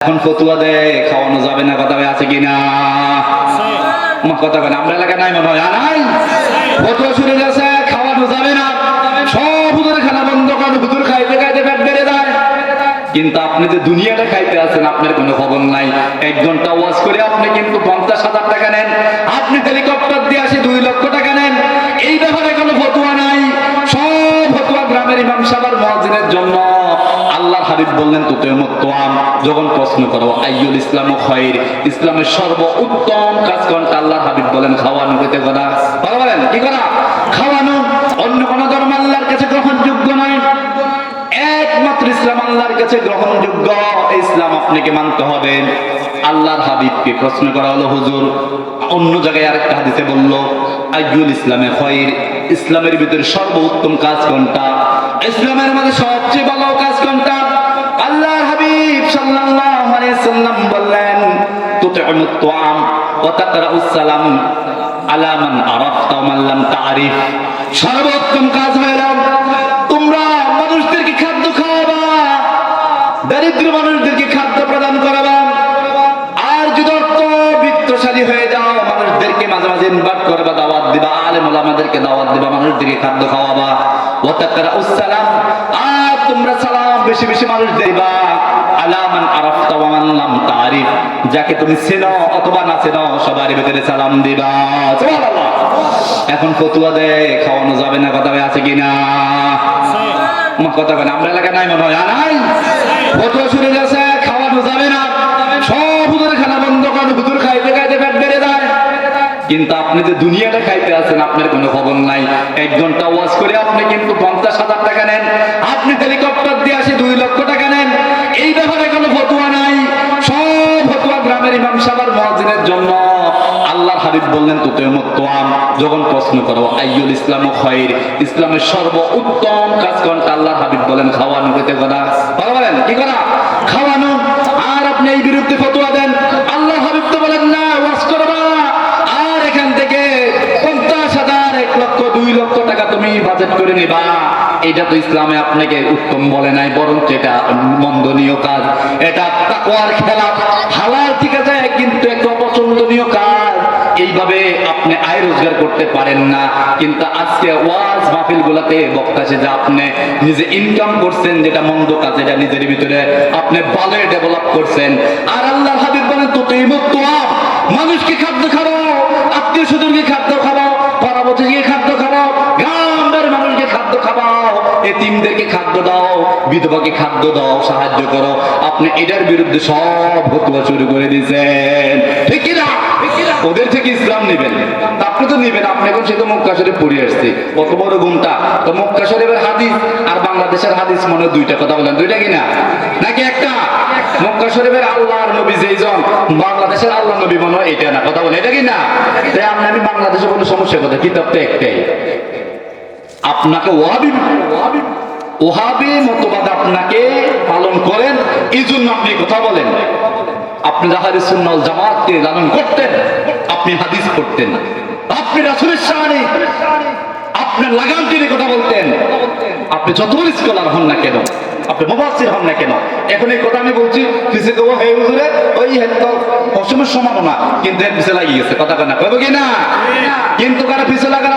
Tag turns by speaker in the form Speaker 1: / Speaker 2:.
Speaker 1: এখন ফতুয়া দেয় খাওয়ানো যাবে না, কথা আছে কিনা? কথা বলে আমরা এলাকা নাই মনে হয় নাই ফতুয়া শুরু গেছে, খাওয়ানো যাবে না, সব হুজুর খানা বন্ধ করেন, হুজুর খাইতে খাইতে পেট বেড়ে যায়। কিন্তু আপনি যে দুনিয়াটা খাইতে আছেন আপনার কোনো খবর নাই। 1 ঘন্টা ওয়াজ করে আপনি কিন্তু 50,000 টাকা নেন, আপনি হেলিকপ্টার দিয়ে আসে 2 লক্ষ টাকা নেন। এই ব্যাপারে কোনো ফতুয়া নাই, সব ফতুয়া গ্রামের ইমাম সাহেবের মুয়াজ্জিনের জন্য। আল্লাহর হাবিব বললেন তুতিমুত্তাম, যখন প্রশ্ন করো আইয়ুল ইসলামু খায়র, ইসলামের সর্বোত্তম কাজ কোনটা? আল্লাহর হাবিব বলেন খাওয়ানো হইতে করা। বলেন কি করা? খাওয়ানো। অন্য কোন ধর্ম আল্লাহর কাছে গ্রহণযোগ্য নয়, একমাত্র ইসলাম আল্লাহর কাছে গ্রহণযোগ্য। ইসলাম আপনাকে মানতে হবে। আল্লাহর হাবিবকে প্রশ্ন করা হলো, হুজুর অন্য জায়গায় আরেকটা হাদিসে বলল আইয়ুল ইসলামে খায়র, ইসলামের ভিতরে সর্বোত্তম কাজ কোনটা? ইসলামের মধ্যে সবচেয়ে ভালো কাজ কোনটা? আল্লাহর হাবিব সাল্লাল্লাহু আলাইহি সাল্লাম বললেন তুতিমুত তাআম ওয়া তাকরাউস সালাম আলা মান আরাফতা ওয়া মান লাম তা'রিফ। সর্বোত্তম কাজ হলো তোমরা মানুষদেরকে খাদ্য খাওয়াবা, দরিদ্র মানুষদেরকে খাদ্য প্রদান করবা। আর যদি বিত্তশালী হয়ে যাও মানুষদেরকে মাঝে মাঝে ইনভাইট করবা, দাওয়াত দিবা, আলেম ওলামাদেরকে দাওয়াত দিবা, মানুষদেরকে খাদ্য খাওয়াবা। ওয়া তাকরাউস সালাম, আর তোমরা সালাম বেশি বেশি মানুষ দিবা। আলা মান আরাফতা ওয়া মান লাম তা'রিফ, যাকে তুমি চেনো অথবা না চেনো সবার ভিতরে সালাম দিবা। সুবহানাল্লাহ। এখন ফতুয়া দেয় খাওয়ানো যাবে না, কথা আছে কিনা? কথা বলে আমরা এলাকা নাই মনে হয় নাই ফতুয়া শুরু গেছে, খাওয়ানো যাবে না, সব হুজুর খানা বন্ধ করেন, হুজুর খাইতে খাইতে পেট বেড়ে যায়। কিন্তু আপনি যে দুনিয়াটা খাইতে আছেন আপনার কোনো খবর নাই। 1 ঘন্টা ওয়াজ করে আপনি কিন্তু 50,000 টাকা নেন, আপনি হেলিকপ্টার দিয়ে আসে 2 লক্ষ টাকা নেন। এই ব্যাপারে কোনো ফতুয়া নাই, সব ফতুয়া গ্রামের ইমাম সাহেবের মুয়াজ্জিনের জন্য। আল্লাহর হাবিব বললেন তুতিমুত্তাম, যখন প্রশ্ন করো আইয়ুল ইসলামু খায়র, ইসলামের সর্বোত্তম কাজ কোনটা? আল্লাহর হাবিব বলেন খাওয়ানো হইতে করা। বলেন কি করা? খাওয়ানো। আর আপনি এই বিরুদ্ধে ফতোয়া দেন, আল্লাহর হাবিব তো বলেন না ওয়াজ করবা, আর এখান থেকে 50,000 1 লক্ষ 2 লক্ষ টাকা তুমি বাজেট করে নিবা। এটা তো ইসলামে আপনাকে উত্তম বলে নাই, বরং এটা মন্দনীয় কাজ, এটা তাকওয়ার খেলাফ। হালাল ঠিক আছে কিন্তু একটা অপছন্দনীয় কাজ। এইভাবে আপনি আয় রোজগার করতে পারেন না। কিন্তু আজকে ওয়াজ মাহফিল গুলাতে বক্তা সে যে আপনি নিজে ইনকাম করছেন, যেটা মন্দ কাজ, এটা নিজের ভিতরে আপনি ভালো ডেভেলপ করছেন। আর আল্লাহর হাবিব বলেন তুতিমুত্তাম, মানুষকে খাদ্য খাওয়াও, আত্মীয় স্বজনকে খাদ্য খাওয়াও, পরবর্তীকে খাদ্য খাওয়াও, গ্রামের মানুষকে খাদ্য খাওয়াও, এতিমদেরকে খাদ্য দাও, বিধবাকে খাদ্য দাও, সাহায্য করো। আপনি এটার বিরুদ্ধে সব ফতোয়া শুরু করে দিয়েছেন, ঠিক কি না? ওদের থেকে ইসলাম নেবেন, আপনি তো নেবেন। আপনি এখন সে তো মক্কা শরীফ পড়ে আসছে, কত বড় গুমটা। তো মক্কা শরীফের হাদিস আর বাংলাদেশের হাদিস মনে হয় 2টা, কথা বলেন 2টা কিনা নাকি একটা? মক্কা শরীফের আল্লাহর নবী যেইজন, বাংলাদেশের আল্লাহ নবী মনে হয় এটা না, কথা বলেন এটা কিনা? তাই আমি বাংলাদেশে কোনো সমস্যা কথা, কিতাব তো একটাই। আপনাকে ওহাবি মতবাদ আপনাকে পালন করেন, এই জন্য আপনি কথা বলেন। আপনি আহলে সুন্নাহ ওয়াল জামাতকে লালন করতেন, আপনি হাদিস পড়তেন, আপনি রাসূলের শানে আপনার লাগাম টেনে কথা বলতেন। আপনি যত বড় স্কলার হন না কেন, আপনি মুফাসসির হন না কেন, এখন এই কথা আমি বলছি পিছে তো হে হুজুরে ওই হেত অসমের সমানও না, কিন্তু এর পিছে লাগিয়ে গেছে, কথা কেন কইব কি না? কিন্তু কারা পিছে লাগার